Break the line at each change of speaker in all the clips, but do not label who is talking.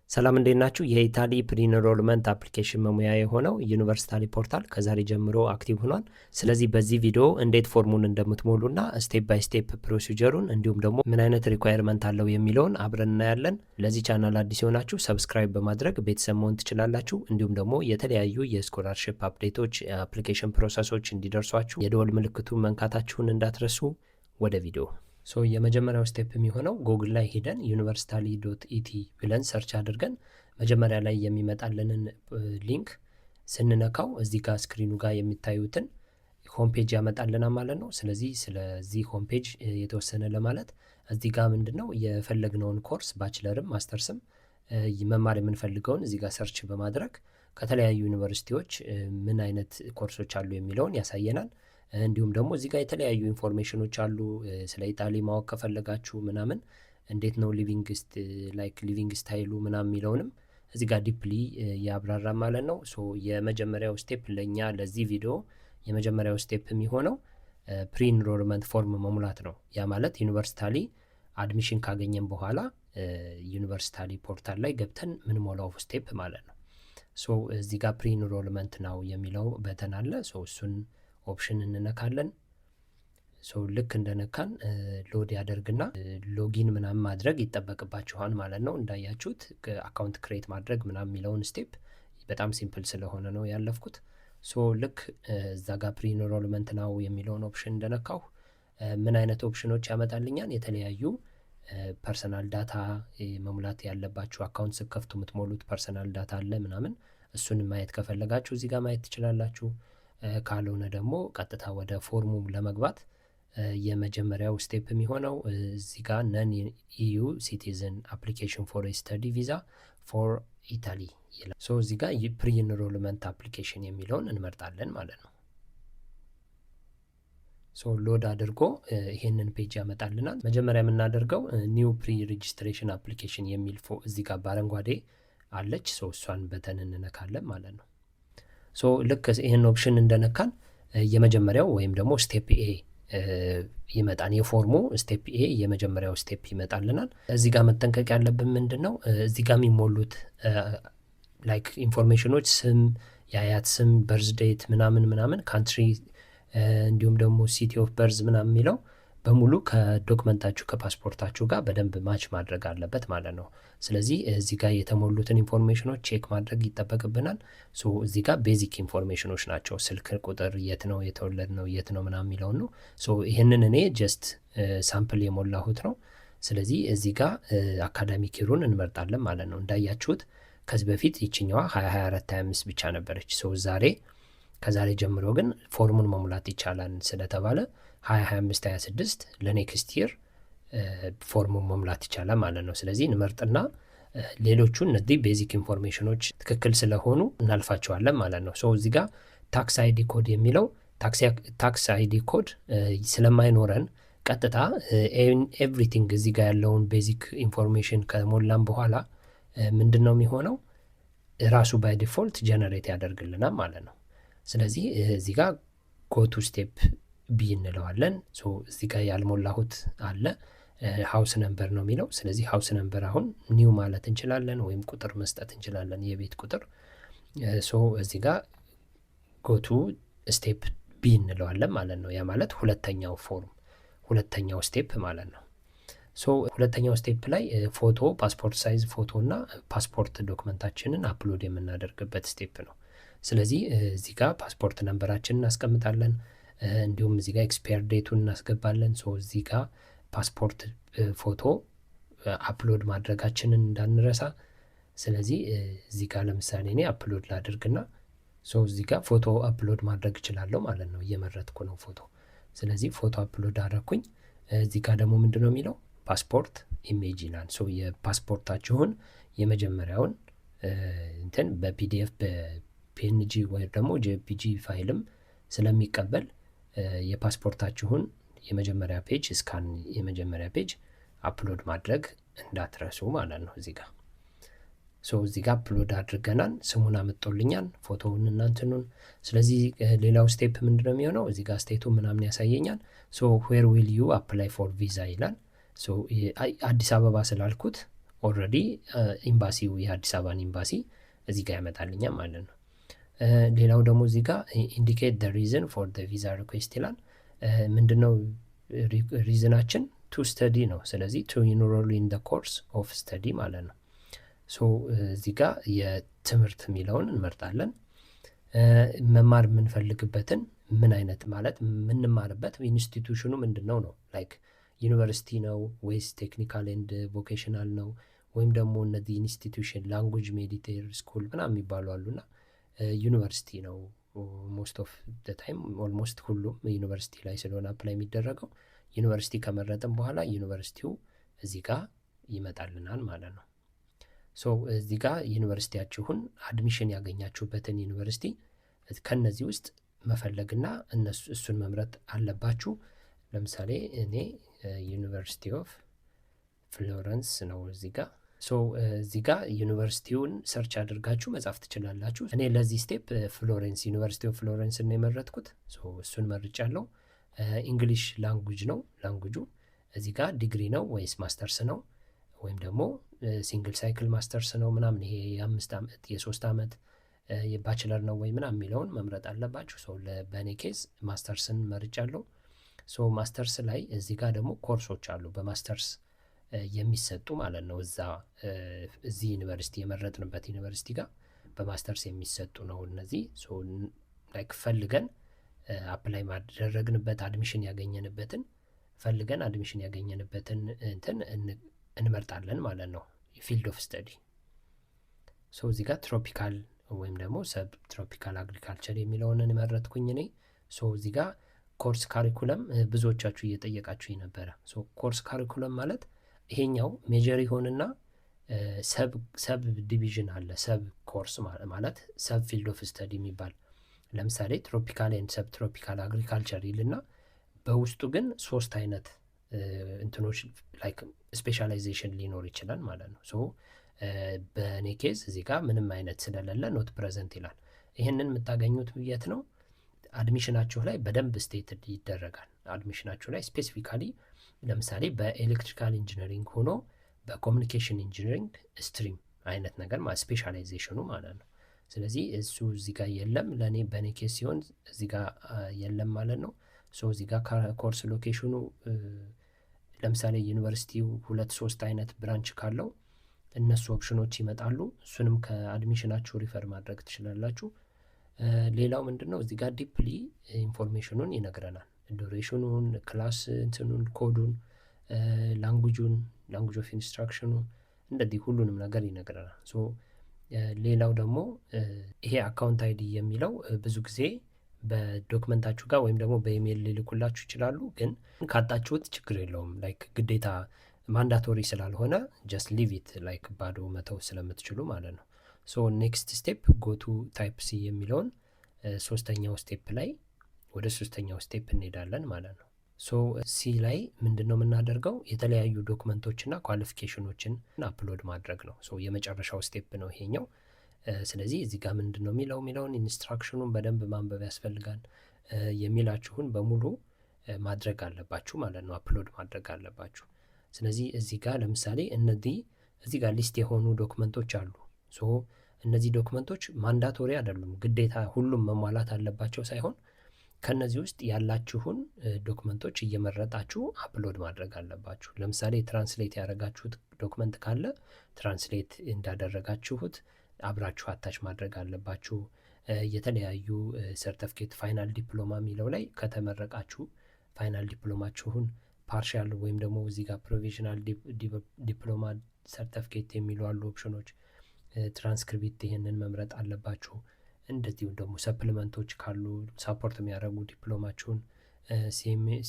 ሰላም እንዴት ናችሁ? የኢታሊ ፕሪ-ኢንሮልመንት አፕሊኬሽን መሙያ የሆነው ዩኒቨርሲታሊ ፖርታል ከዛሬ ጀምሮ አክቲቭ ሆኗል። ስለዚህ በዚህ ቪዲዮ እንዴት ፎርሙን እንደምትሞሉና ስቴፕ ባይ ስቴፕ ፕሮሲጀሩን እንዲሁም ደግሞ ምን አይነት ሪኳየርመንት አለው የሚለውን አብረን እናያለን። ለዚህ ቻናል አዲስ የሆናችሁ ሰብስክራይብ በማድረግ ቤተሰብ መሆን ትችላላችሁ። እንዲሁም ደግሞ የተለያዩ የስኮላርሽፕ አፕዴቶች፣ የአፕሊኬሽን ፕሮሰሶች እንዲደርሷችሁ የደወል ምልክቱን መንካታችሁን እንዳትረሱ። ወደ ቪዲዮ የመጀመሪያው ስቴፕ የሚሆነው ጉግል ላይ ሄደን universally.et ብለን ሰርች አድርገን መጀመሪያ ላይ የሚመጣልንን ሊንክ ስንነካው እዚህ ጋር ስክሪኑ ጋር የሚታዩትን ሆም ፔጅ ያመጣልናል ማለት ነው። ስለዚህ ስለዚህ ሆም ፔጅ የተወሰነ ለማለት እዚህ ጋር ምንድነው የፈለግነውን ኮርስ ባችለርም ማስተርስም መማር የምንፈልገውን እዚህ ጋር ሰርች በማድረግ ከተለያዩ ዩኒቨርሲቲዎች ምን አይነት ኮርሶች አሉ የሚለውን ያሳየናል። እንዲሁም ደግሞ እዚህ ጋር የተለያዩ ኢንፎርሜሽኖች አሉ። ስለ ኢጣሊ ማወቅ ከፈለጋችሁ ምናምን እንዴት ነው ሊቪንግ ስታይሉ ምናምን የሚለውንም እዚህ ጋር ዲፕሊ ያብራራ ማለት ነው። ሶ የመጀመሪያው ስቴፕ ለኛ ለዚህ ቪዲዮ የመጀመሪያው ስቴፕ የሚሆነው ፕሪ ኢንሮልመንት ፎርም መሙላት ነው። ያ ማለት ዩኒቨርሲታሊ አድሚሽን ካገኘን በኋላ ዩኒቨርሲታሊ ፖርታል ላይ ገብተን ምን ሞላው ስቴፕ ማለት ነው። ሶ እዚህ ጋር ፕሪ ኢንሮልመንት ነው የሚለው በተን አለ። ሶ እሱን ኦፕሽን እንነካለን። ሶ ልክ እንደነካን ሎድ ያደርግና ሎጊን ምናምን ማድረግ ይጠበቅባችኋል ማለት ነው። እንዳያችሁት አካውንት ክሬት ማድረግ ምናምን የሚለውን ስቴፕ በጣም ሲምፕል ስለሆነ ነው ያለፍኩት። ሶ ልክ እዛ ጋር ፕሪ ኢንሮልመንት ነው የሚለውን ኦፕሽን እንደነካሁ ምን አይነት ኦፕሽኖች ያመጣልኛል? የተለያዩ ፐርሰናል ዳታ መሙላት ያለባችሁ አካውንት ስከፍቱ የምትሞሉት ፐርሰናል ዳታ አለ ምናምን። እሱን ማየት ከፈለጋችሁ እዚህ ጋር ማየት ትችላላችሁ። ካልሆነ ደግሞ ቀጥታ ወደ ፎርሙ ለመግባት የመጀመሪያው ስቴፕ የሚሆነው እዚህ ጋር ነን ኢዩ ሲቲዝን አፕሊኬሽን ፎር ስተዲ ቪዛ ፎር ኢታሊ ይላል። ሶ እዚህ ጋር ፕሪ ኢንሮልመንት አፕሊኬሽን የሚለውን እንመርጣለን ማለት ነው። ሶ ሎድ አድርጎ ይሄንን ፔጅ ያመጣልናል። መጀመሪያ የምናደርገው ኒው ፕሪ ሬጂስትሬሽን አፕሊኬሽን የሚል እዚህ ጋር በአረንጓዴ አለች። ሶ እሷን በተን እንነካለን ማለት ነው። ሶ ልክ ይህን ኦፕሽን እንደነካን የመጀመሪያው ወይም ደግሞ ስቴፕ ኤ ይመጣል። የፎርሙ ስቴፕ ኤ የመጀመሪያው ስቴፕ ይመጣልናል። እዚህ ጋር መጠንቀቅ ያለብን ምንድን ነው እዚህ ጋር የሚሞሉት ላይክ ኢንፎርሜሽኖች ስም፣ የአያት ስም፣ በርዝ ዴት ምናምን ካንትሪ እንዲሁም ደግሞ ሲቲ ኦፍ በርዝ ምናምን የሚለው በሙሉ ከዶክመንታችሁ ከፓስፖርታችሁ ጋር በደንብ ማች ማድረግ አለበት ማለት ነው። ስለዚህ እዚህ ጋር የተሞሉትን ኢንፎርሜሽኖች ቼክ ማድረግ ይጠበቅብናል። ሶ እዚህ ጋር ቤዚክ ኢንፎርሜሽኖች ናቸው። ስልክ ቁጥር፣ የት ነው የተወለድ ነው፣ የት ነው ምናምን የሚለውን ነው። ሶ ይህንን እኔ ጀስት ሳምፕል የሞላሁት ነው። ስለዚህ እዚህ ጋር አካዳሚክ ይሩን እንመርጣለን ማለት ነው። እንዳያችሁት ከዚህ በፊት ይችኛዋ 2024/25 ብቻ ነበረች። ሶ ከዛሬ ጀምሮ ግን ፎርሙን መሙላት ይቻላል ስለተባለ 2025/26 ለኔክስት ይር ፎርሙን መሙላት ይቻላል ማለት ነው። ስለዚህ እንመርጥና ሌሎቹ እነዚህ ቤዚክ ኢንፎርሜሽኖች ትክክል ስለሆኑ እናልፋቸዋለን ማለት ነው። ሶ እዚህ ጋር ታክስ አይዲ ኮድ የሚለው ታክስ አይዲ ኮድ ስለማይኖረን ቀጥታ ኤቭሪቲንግ እዚህ ጋር ያለውን ቤዚክ ኢንፎርሜሽን ከሞላን በኋላ ምንድን ነው የሚሆነው ራሱ ባይ ዲፎልት ጀነሬት ያደርግልናል ማለት ነው። ስለዚህ እዚህ ጋር ጎቱ ስቴፕ ቢ እንለዋለን። ሶ እዚህ ጋር ያልሞላሁት አለ ሃውስ ነምበር ነው የሚለው። ስለዚህ ሃውስ ነምበር አሁን ኒው ማለት እንችላለን ወይም ቁጥር መስጠት እንችላለን፣ የቤት ቁጥር። ሶ እዚህ ጋር ጎቱ ስቴፕ ቢ እንለዋለን ማለት ነው። ያ ማለት ሁለተኛው ስቴፕ ማለት ነው። ሶ ሁለተኛው ስቴፕ ላይ ፎቶ፣ ፓስፖርት ሳይዝ ፎቶ እና ፓስፖርት ዶክመንታችንን አፕሎድ የምናደርግበት ስቴፕ ነው። ስለዚህ እዚህ ጋር ፓስፖርት ነምበራችንን እናስቀምጣለን። እንዲሁም እዚህ ጋር ኤክስፓየር ዴቱን እናስገባለን። ሶ እዚህ ጋር ፓስፖርት ፎቶ አፕሎድ ማድረጋችንን እንዳንረሳ። ስለዚህ እዚህ ጋር ለምሳሌ እኔ አፕሎድ ላድርግና ሶ እዚህ ጋር ፎቶ አፕሎድ ማድረግ እችላለሁ ማለት ነው። እየመረጥኩ ነው ፎቶ። ስለዚህ ፎቶ አፕሎድ አደረግኩኝ። እዚህ ጋር ደግሞ ምንድን ነው የሚለው ፓስፖርት ኢሜጅ ይላል። ሶ የፓስፖርታችሁን የመጀመሪያውን እንትን በፒዲኤፍ በፒኤንጂ ወይም ደግሞ ጄፒጂ ፋይልም ስለሚቀበል የፓስፖርታችሁን የመጀመሪያ ፔጅ ስካን የመጀመሪያ ፔጅ አፕሎድ ማድረግ እንዳትረሱ ማለት ነው። እዚህ ጋር እዚህ ጋር አፕሎድ አድርገናል። ስሙን አመጣልኛል፣ ፎቶውን እናንተኑን። ስለዚህ ሌላው ስቴፕ ምንድነው የሚሆነው እዚህ ጋር ስቴቱ ምናምን ያሳየኛል። ዌር ዊል ዩ አፕላይ ፎር ቪዛ ይላል። አዲስ አበባ ስላልኩት ኦልሬዲ ኤምባሲው የአዲስ አበባን ኤምባሲ እዚህ ጋር ያመጣልኛል ማለት ነው። ሌላው ደግሞ እዚህ ጋር ኢንዲኬት ደ ሪዝን ፎር ደ ቪዛ ሪኩዌስት ይላል። ምንድነው ሪዝናችን? ቱ ስተዲ ነው። ስለዚህ ቱ ኢንሮል ኢን ደ ኮርስ ኦፍ ስተዲ ማለት ነው። ሶ እዚህ ጋር የትምህርት የሚለውን እንመርጣለን። መማር የምንፈልግበትን ምን አይነት ማለት የምንማርበት ኢንስቲቱሽኑ ምንድን ነው ነው ላይክ ዩኒቨርሲቲ ነው ወይስ ቴክኒካል ኤንድ ቮኬሽናል ነው ወይም ደግሞ እነዚህ ኢንስቲቱሽን ላንጉጅ ሜዲቴር ስኩል ምናምን የሚባሉ አሉና ዩኒቨርሲቲ ነው። ሞስት ኦፍ ደ ታይም ኦልሞስት ሁሉም ዩኒቨርሲቲ ላይ ስለሆነ አፕላይ የሚደረገው ዩኒቨርሲቲ ከመረጥን በኋላ ዩኒቨርሲቲው እዚህ ጋር ይመጣልናል ማለት ነው። ሶ እዚህ ጋር ዩኒቨርሲቲያችሁን አድሚሽን ያገኛችሁበትን ዩኒቨርሲቲ ከነዚህ ውስጥ መፈለግና እሱን መምረጥ አለባችሁ። ለምሳሌ እኔ ዩኒቨርሲቲ ኦፍ ፍሎረንስ ነው እዚህ ጋር። ሶ እዚህ ጋር ዩኒቨርሲቲውን ሰርች አድርጋችሁ መጻፍ ትችላላችሁ። እኔ ለዚህ ስቴፕ ፍሎሬንስ ዩኒቨርሲቲ ኦፍ ፍሎረንስ ነው የመረጥኩት። ሶ እሱን መርጫለሁ። እንግሊሽ ላንጉጅ ነው ላንጉጁ። እዚህ ጋር ዲግሪ ነው ወይስ ማስተርስ ነው ወይም ደግሞ ሲንግል ሳይክል ማስተርስ ነው ምናምን፣ ይሄ የ5 ዓመት የ3 ዓመት የባችለር ነው ወይ ምናምን የሚለውን መምረጥ አለባችሁ። ሶ በእኔ ኬዝ ማስተርስን መርጫለሁ። ሶ ማስተርስ ላይ እዚህ ጋር ደግሞ ኮርሶች አሉ በማስተርስ የሚሰጡ ማለት ነው። እዚህ ዩኒቨርሲቲ የመረጥንበት ዩኒቨርሲቲ ጋር በማስተርስ የሚሰጡ ነው እነዚህ። ሶ ላይክ ፈልገን አፕላይ ማደረግንበት አድሚሽን ያገኘንበትን ፈልገን አድሚሽን ያገኘንበትን እንትን እንመርጣለን ማለት ነው። ፊልድ ኦፍ ስተዲ ሶ እዚህ ጋር ትሮፒካል ወይም ደግሞ ሰብ ትሮፒካል አግሪካልቸር የሚለውን እንመረጥኩኝ እኔ። ሶ እዚህ ጋር ኮርስ ካሪኩለም ብዙዎቻችሁ እየጠየቃችሁ ነበረ። ሶ ኮርስ ካሪኩለም ማለት ይሄኛው ሜጀር ይሆንና ሰብ ዲቪዥን አለ። ሰብ ኮርስ ማለት ሰብ ፊልድ ኦፍ ስተዲ የሚባል ለምሳሌ ትሮፒካል ኤንድ ሰብ ትሮፒካል አግሪካልቸር ይልና በውስጡ ግን 3 አይነት እንትኖች ላይክ ስፔሻላይዜሽን ሊኖር ይችላል ማለት ነው። ሶ በእኔ ኬዝ እዚህ ጋር ምንም አይነት ስለሌለ ኖት ፕሬዘንት ይላል። ይህንን የምታገኙት የት ነው? አድሚሽናችሁ ላይ በደንብ ስቴትድ ይደረጋል። አድሚሽናችሁ ላይ ስፔሲፊካሊ ለምሳሌ በኤሌክትሪካል ኢንጂነሪንግ ሆኖ በኮሚኒኬሽን ኢንጂነሪንግ ስትሪም አይነት ነገር ስፔሻላይዜሽኑ ማለት ነው። ስለዚህ እሱ እዚህ ጋር የለም ለእኔ በእኔ ኬስ ሲሆን እዚህ ጋር የለም ማለት ነው። ሶ እዚህ ጋር ኮርስ ሎኬሽኑ ለምሳሌ ዩኒቨርሲቲው 2-3 አይነት ብራንች ካለው እነሱ ኦፕሽኖች ይመጣሉ። እሱንም ከአድሚሽናችሁ ሪፈር ማድረግ ትችላላችሁ። ሌላው ምንድን ነው እዚህ ጋር ዲፕሊ ኢንፎርሜሽኑን ይነግረናል። ዱሬሽኑን፣ ክላስ እንትኑን፣ ኮዱን፣ ላንጉጅ ኦፍ ኢንስትራክሽኑ እንደዚህ ሁሉንም ነገር ይነግረናል። ሶ ሌላው ደግሞ ይሄ አካውንት አይዲ የሚለው ብዙ ጊዜ በዶክመንታችሁ ጋር ወይም ደግሞ በኢሜይል ሊልኩላችሁ ይችላሉ። ግን ካጣችሁት ችግር የለውም። ላይክ ግዴታ ማንዳቶሪ ስላልሆነ ጀስት ሊቭ ኢት ላይክ ባዶ መተው ስለምትችሉ ማለት ነው። ሶ ኔክስት ስቴፕ ጎቱ ታይፕ ሲ የሚለውን ሶስተኛው ስቴፕ ላይ ወደ ሶስተኛው ስቴፕ እንሄዳለን ማለት ነው። ሶ ሲ ላይ ምንድን ነው የምናደርገው? የተለያዩ ዶክመንቶችና ኳሊፊኬሽኖችን አፕሎድ ማድረግ ነው። ሶ የመጨረሻው ስቴፕ ነው ይሄኛው። ስለዚህ እዚህ ጋር ምንድን ነው የሚለውን ኢንስትራክሽኑን በደንብ ማንበብ ያስፈልጋል። የሚላችሁን በሙሉ ማድረግ አለባችሁ ማለት ነው። አፕሎድ ማድረግ አለባችሁ። ስለዚህ እዚህ ጋር ለምሳሌ እዚህ ጋር ሊስት የሆኑ ዶክመንቶች አሉ። ሶ እነዚህ ዶክመንቶች ማንዳቶሪ አይደሉም፣ ግዴታ ሁሉም መሟላት አለባቸው ሳይሆን ከነዚህ ውስጥ ያላችሁን ዶክመንቶች እየመረጣችሁ አፕሎድ ማድረግ አለባችሁ። ለምሳሌ ትራንስሌት ያደረጋችሁት ዶክመንት ካለ ትራንስሌት እንዳደረጋችሁት አብራችሁ አታች ማድረግ አለባችሁ። የተለያዩ ሰርተፍኬት ፋይናል ዲፕሎማ የሚለው ላይ ከተመረቃችሁ ፋይናል ዲፕሎማችሁን ፓርሻል ወይም ደግሞ እዚህ ጋር ፕሮቪዥናል ዲፕሎማ ሰርተፍኬት የሚሉ አሉ ኦፕሽኖች። ትራንስክሪፕት ይህንን መምረጥ አለባችሁ። እንደዚሁ ደግሞ ሰፕሊመንቶች ካሉ ሳፖርት የሚያደርጉ ዲፕሎማችሁን፣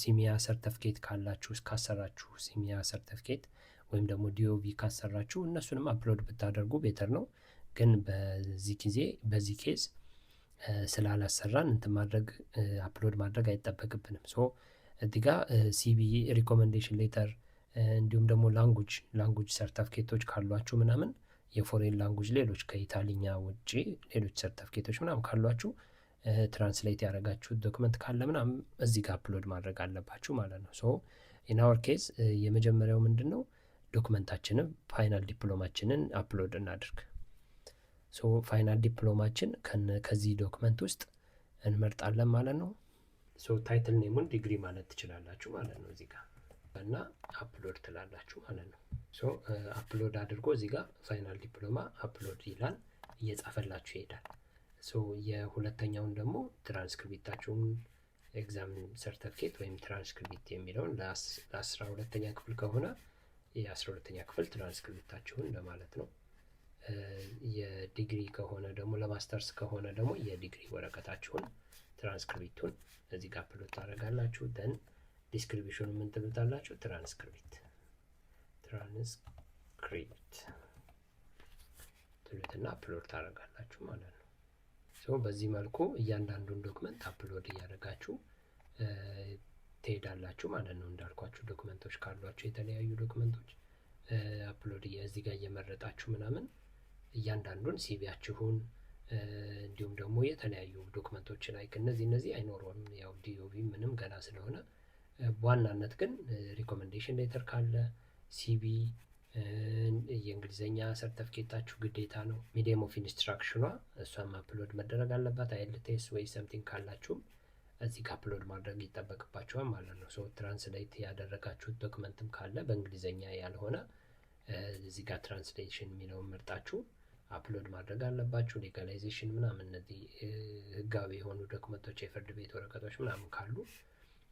ሲሚያ ሰርተፍኬት ካላችሁ ካሰራችሁ ሲሚያ ሰርተፍኬት ወይም ደግሞ ዲኦቪ ካሰራችሁ እነሱንም አፕሎድ ብታደርጉ ቤተር ነው። ግን በዚህ ኬዝ ስላላሰራን አፕሎድ ማድረግ አይጠበቅብንም። ሶ እዚህ ጋር ሲቪ ሪኮሜንዴሽን ሌተር እንዲሁም ደግሞ ላንጉጅ ሰርተፍኬቶች ካሏችሁ ምናምን የፎሬን ላንጉጅ ሌሎች ከኢታሊኛ ውጭ ሌሎች ሰርተፍኬቶች ምናምን ካሏችሁ ትራንስሌት ያደረጋችሁት ዶክመንት ካለ ምናምን እዚህ ጋር አፕሎድ ማድረግ አለባችሁ ማለት ነው። ሶ ኢን አወር ኬዝ የመጀመሪያው ምንድን ነው ዶክመንታችንን ፋይናል ዲፕሎማችንን አፕሎድ እናድርግ። ሶ ፋይናል ዲፕሎማችን ከዚህ ዶክመንት ውስጥ እንመርጣለን ማለት ነው። ሶ ታይትል ኔሙን ዲግሪ ማለት ትችላላችሁ ማለት ነው እዚህ ጋር እና አፕሎድ ትላላችሁ ማለት ነው። ሶ አፕሎድ አድርጎ እዚህ ጋር ፋይናል ዲፕሎማ አፕሎድ ይላል፣ እየጻፈላችሁ ይሄዳል። ሶ የሁለተኛውን ደግሞ ትራንስክሪፕታችሁን ኤግዛም ሰርተፊኬት ወይም ትራንስክሪፕት የሚለውን ለ12ኛ ክፍል ከሆነ የ12ኛ ክፍል ትራንስክሪፕታችሁን ለማለት ነው። የዲግሪ ከሆነ ደግሞ ለማስተርስ ከሆነ ደግሞ የዲግሪ ወረቀታችሁን ትራንስክሪፕቱን እዚህ ጋር አፕሎድ ታደርጋላችሁ። ደን ዲስክሪፕሽኑ ምን ትሉታላችሁ? ትራንስክሪፕት ትሉትና አፕሎድ ታደርጋላችሁ ማለት ነው። ሶ በዚህ መልኩ እያንዳንዱን ዶክመንት አፕሎድ እያደረጋችሁ ትሄዳላችሁ ማለት ነው። እንዳልኳችሁ ዶክመንቶች ካሏችሁ የተለያዩ ዶክመንቶች አፕሎድ እዚህ ጋር እየመረጣችሁ ምናምን እያንዳንዱን ሲቪያችሁን እንዲሁም ደግሞ የተለያዩ ዶክመንቶች ላይ እነዚህ አይኖሩም፣ ያው ዲኦቪ ምንም ገና ስለሆነ በዋናነት ግን ሪኮሜንዴሽን ሌተር ካለ ሲቪ፣ የእንግሊዝኛ ሰርተፊኬታችሁ ግዴታ ነው። ሚዲየም ኦፍ ኢንስትራክሽኗ እሷም አፕሎድ መደረግ አለባት። አይኤልቲኤስ ወይ ሰምቲንግ ካላችሁም እዚህ ጋር አፕሎድ ማድረግ ይጠበቅባችኋል ማለት ነው። ሶ ትራንስሌት ያደረጋችሁት ዶክመንትም ካለ በእንግሊዝኛ ያልሆነ እዚህ ጋር ትራንስሌሽን የሚለውን መርጣችሁ አፕሎድ ማድረግ አለባችሁ። ሌጋላይዜሽን ምናምን እነዚህ ህጋዊ የሆኑ ዶክመንቶች የፍርድ ቤት ወረቀቶች ምናምን ካሉ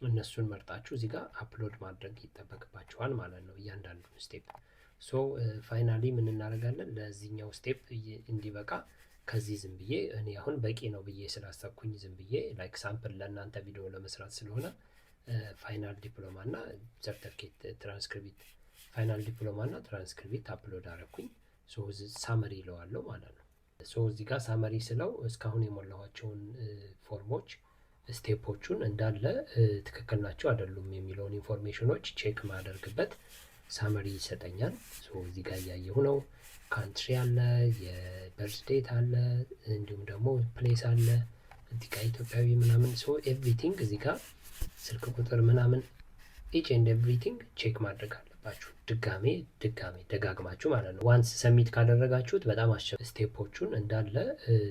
እነሱን መርጣችሁ እዚህ ጋር አፕሎድ ማድረግ ይጠበቅባችኋል ማለት ነው እያንዳንዱን ስቴፕ። ሶ ፋይናሊ ምን እናደርጋለን? ለዚህኛው ስቴፕ እንዲበቃ ከዚህ ዝም ብዬ እኔ አሁን በቂ ነው ብዬ ስላሰብኩኝ ዝም ብዬ ላይክ ሳምፕል ለእናንተ ቪዲዮ ለመስራት ስለሆነ ፋይናል ዲፕሎማ እና ሰርተፊኬት ትራንስክሪፕት ፋይናል ዲፕሎማ እና ትራንስክሪፕት አፕሎድ አደረኩኝ። ሶ ሳመሪ ይለዋለሁ ማለት ነው። ሶ እዚህ ጋር ሳመሪ ስለው እስካሁን የሞላኋቸውን ፎርሞች ስቴፖቹን እንዳለ ትክክል ናቸው አይደሉም የሚለውን ኢንፎርሜሽኖች ቼክ ማደርግበት ሳመሪ ይሰጠኛል። ሶ እዚህ ጋር እያየሁ ነው። ካንትሪ አለ፣ የበርዝ ዴት አለ፣ እንዲሁም ደግሞ ፕሌስ አለ፣ እዚህ ጋር ኢትዮጵያዊ ምናምን። ሶ ኤቭሪቲንግ እዚህ ጋር ስልክ ቁጥር ምናምን ኢች ኤንድ ኤቭሪቲንግ ቼክ ማድረግ አለባችሁ። ድጋሜ ደጋግማችሁ ማለት ነው። ዋንስ ሰሚት ካደረጋችሁት በጣም ስቴፖቹን እንዳለ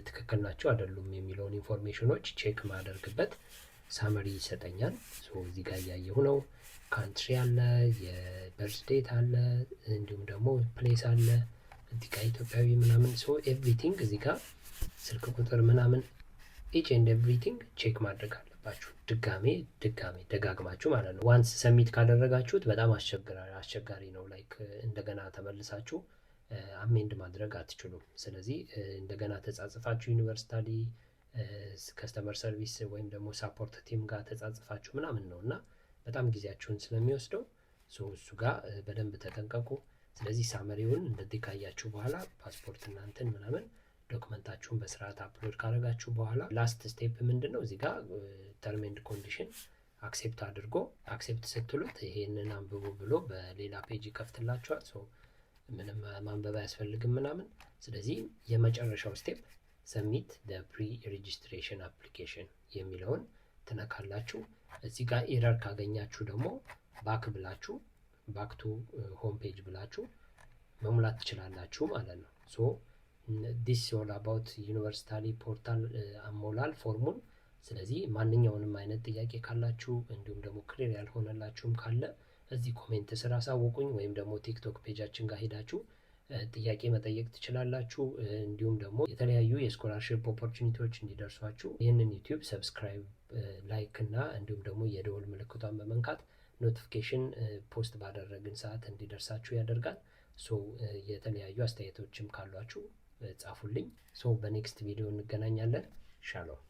ትክክል ናቸው አይደሉም የሚለውን ኢንፎርሜሽኖች ቼክ ማደርግበት ሳመሪ ይሰጠኛል። ሶ እዚህ ጋር እያየሁ ነው። ካንትሪ አለ፣ የበርዝ ዴት አለ፣ እንዲሁም ደግሞ ፕሌስ አለ፣ እዚህ ጋር ኢትዮጵያዊ ምናምን። ሶ ኤቭሪቲንግ እዚህ ጋር ስልክ ቁጥር ምናምን ኢች ኤንድ ኤቭሪቲንግ ቼክ ማድረግ አለባችሁ። ድጋሜ ደጋግማችሁ ማለት ነው። ዋንስ ሰሚት ካደረጋችሁት በጣም አስቸጋሪ ነው። ላይክ እንደገና ተመልሳችሁ አሜንድ ማድረግ አትችሉም። ስለዚህ እንደገና ተጻጽፋችሁ ዩኒቨርሲቲ ከስተመር ሰርቪስ ወይም ደግሞ ሳፖርት ቲም ጋር ተጻጽፋችሁ ምናምን ነው እና በጣም ጊዜያችሁን ስለሚወስደው እሱ ጋር በደንብ ተጠንቀቁ። ስለዚህ ሳመሪውን እንደዚህ ካያችሁ በኋላ ፓስፖርት እናንተን ምናምን ዶክመንታችሁን በስርዓት አፕሎድ ካደረጋችሁ በኋላ ላስት ስቴፕ ምንድን ነው? እዚህ ጋር ተርም ኤንድ ኮንዲሽን አክሴፕት አድርጎ አክሴፕት ስትሉት ይሄንን አንብቡ ብሎ በሌላ ፔጅ ይከፍትላችኋል። ሶ ምንም ማንበብ አያስፈልግም ምናምን። ስለዚህ የመጨረሻው ስቴፕ ሰሚት ፕሪ ሬጂስትሬሽን አፕሊኬሽን የሚለውን ትነካላችሁ። እዚህ ጋር ኤረር ካገኛችሁ ደግሞ ባክ ቱ ሆም ፔጅ ብላችሁ መሙላት ትችላላችሁ ማለት ነው። ሶ ዲስ ኦል አባውት ዩኒቨርሲቲ ፖርታል አሞላል ፎርሙን። ስለዚህ ማንኛውንም አይነት ጥያቄ ካላችሁ እንዲሁም ደግሞ ክሊር ያልሆነላችሁም ካለ እዚህ ኮሜንት ስር አሳውቁኝ፣ ወይም ደግሞ ቲክቶክ ፔጃችን ጋር ሄዳችሁ ጥያቄ መጠየቅ ትችላላችሁ። እንዲሁም ደግሞ የተለያዩ የስኮላርሽፕ ኦፖርቹኒቲዎች እንዲደርሷችሁ ይህንን ዩቲዩብ ሰብስክራይብ፣ ላይክ እና እንዲሁም ደግሞ የደወል ምልክቷን በመንካት ኖቲፊኬሽን ፖስት ባደረግን ሰዓት እንዲደርሳችሁ ያደርጋል። ሶ የተለያዩ አስተያየቶችም ካሏችሁ ጻፉልኝ። ሶ በኔክስት ቪዲዮ እንገናኛለን። ሻሎም።